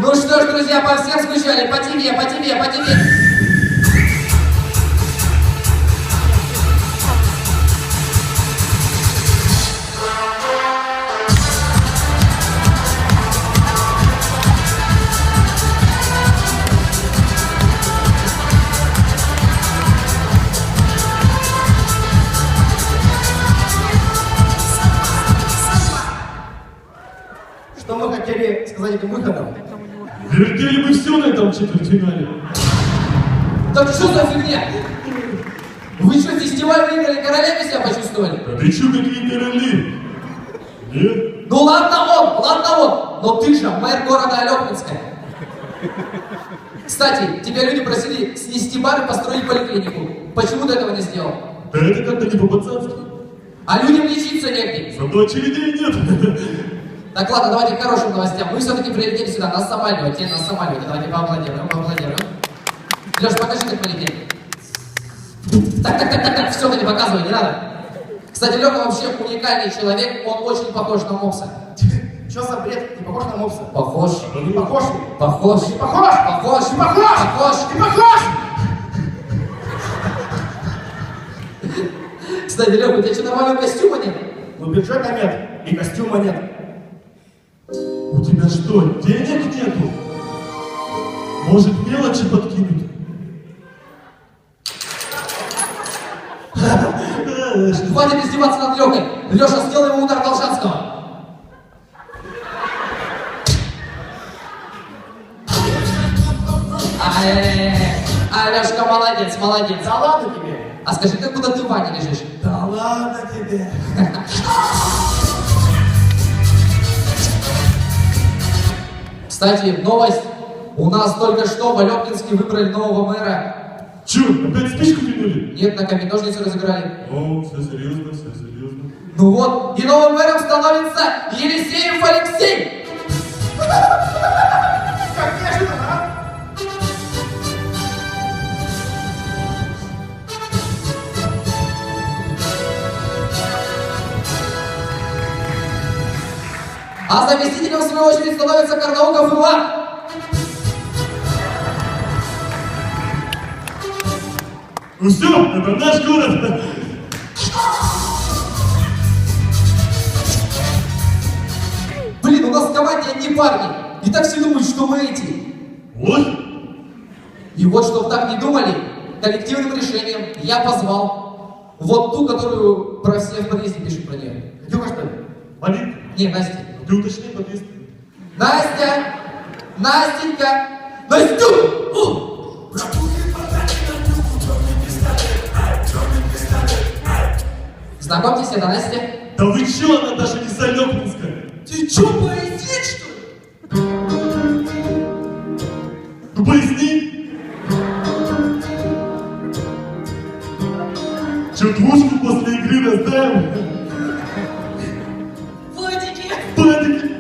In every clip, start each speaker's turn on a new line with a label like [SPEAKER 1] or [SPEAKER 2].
[SPEAKER 1] Ну что ж, друзья, по всем скучали, по тебе, по тебе, по тебе.
[SPEAKER 2] Что мы хотели сказать этим выходом?
[SPEAKER 3] Вертели мы все на этом четвертьфинале.
[SPEAKER 1] Так что за фигня? Вы что, фестиваль выиграли, королями себя почувствовали?
[SPEAKER 3] А ты чё, какие короли? Нет?
[SPEAKER 1] Ну ладно он, но ты же мэр города Алёпинска. Кстати, тебя люди просили снести бар и построить поликлинику. Почему ты этого не сделал?
[SPEAKER 3] Да это как-то не по-пацански.
[SPEAKER 1] А людям лечиться негде.
[SPEAKER 3] Зато очередей нет.
[SPEAKER 1] Так, ладно, давайте к хорошим новостям. Мы все-таки прилетели сюда на самолете, Давайте поаплодируем. Леш, покажи, как полетели. Так, все, ты не показывай, не надо. Кстати, Лёха вообще уникальный человек, он очень похож на Мопса.
[SPEAKER 2] Что за бред? Не похож на мопса?
[SPEAKER 1] Похож.
[SPEAKER 2] Не похож?
[SPEAKER 1] Похож.
[SPEAKER 2] Не похож?
[SPEAKER 1] Похож.
[SPEAKER 2] Не похож?
[SPEAKER 1] Похож.
[SPEAKER 2] Не похож?
[SPEAKER 1] Кстати, Лёха, у тебя что, нормального костюма нет?
[SPEAKER 2] Ну бюджета нет и костюма нет.
[SPEAKER 3] У тебя что, денег нету? Может, мелочи подкинуть?
[SPEAKER 1] Хватит издеваться над Лёхой. Лёша, сделай ему удар Должанского. Лёшка, молодец.
[SPEAKER 2] Да ладно тебе.
[SPEAKER 1] А скажи, как будто ты в ванне лежишь?
[SPEAKER 2] Да ладно тебе.
[SPEAKER 1] Кстати, новость. У нас только что в Алёпинске выбрали нового мэра.
[SPEAKER 3] Чё, опять спичку кинули?
[SPEAKER 1] Нет, на камень ножницы разыграли.
[SPEAKER 3] О, все серьезно.
[SPEAKER 1] Ну вот, и новым мэром становится Елисеев Алексей.
[SPEAKER 2] Как неожиданно, а?
[SPEAKER 1] А заместителем, в свою очередь, становится Карнауков Иван.
[SPEAKER 3] Ну все, это наш город.
[SPEAKER 1] Блин, у нас в команде одни парни. И так все думают, что мы эти.
[SPEAKER 3] Вот.
[SPEAKER 1] И вот, чтобы так не думали, коллективным решением я позвал вот ту, которую про все в подъезде пишут про нее.
[SPEAKER 2] Дюка, что ли?
[SPEAKER 3] Полит,
[SPEAKER 1] Не, Настя.
[SPEAKER 3] ты уточни подъезд.
[SPEAKER 1] Настя! Настенька! Настю! Знакомьтесь, это Настя.
[SPEAKER 3] Да вы чё, она даже не Залёпинская.
[SPEAKER 1] Ты чё, поездить, что ли?
[SPEAKER 3] Ну поясни. Чё, двушку после игры раздаем?
[SPEAKER 1] Владики!
[SPEAKER 3] Падики.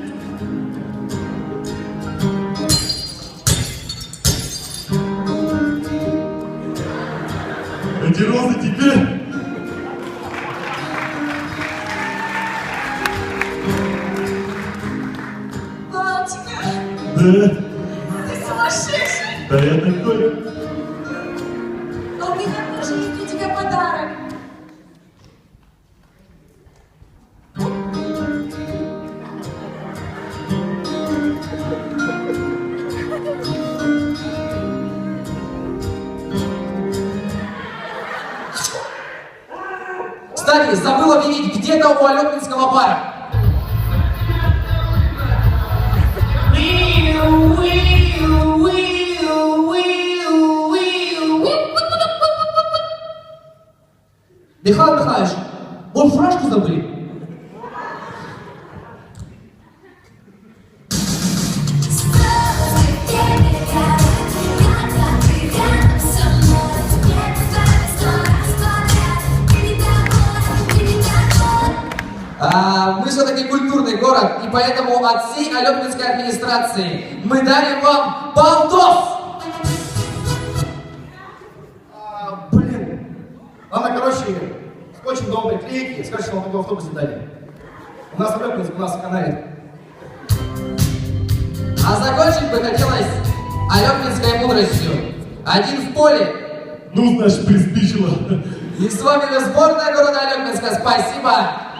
[SPEAKER 3] Эти розы тебе.
[SPEAKER 4] Балтика,
[SPEAKER 3] Да,
[SPEAKER 4] ты сумасшедший!
[SPEAKER 3] да я такой.
[SPEAKER 4] А у меня тоже есть для тебя подарок.
[SPEAKER 1] Кстати, забыл объявить, где-то у Алёпинского бара. Михаил Михайлович, может, фуражку забыли? Мы все-таки культурный город, и поэтому от всей Алёпинской администрации мы дарим вам болтов!
[SPEAKER 2] Блин. Ладно, короче, скотчем дома приклейки, скажешь, вам в автобусе дали. У нас в Алёпинске, у нас в канале.
[SPEAKER 1] А закончить бы хотелось алёкинской мудростью. Один в поле.
[SPEAKER 3] Ну, значит, приспичило.
[SPEAKER 1] И с вами сборная города Алёкинска. Спасибо.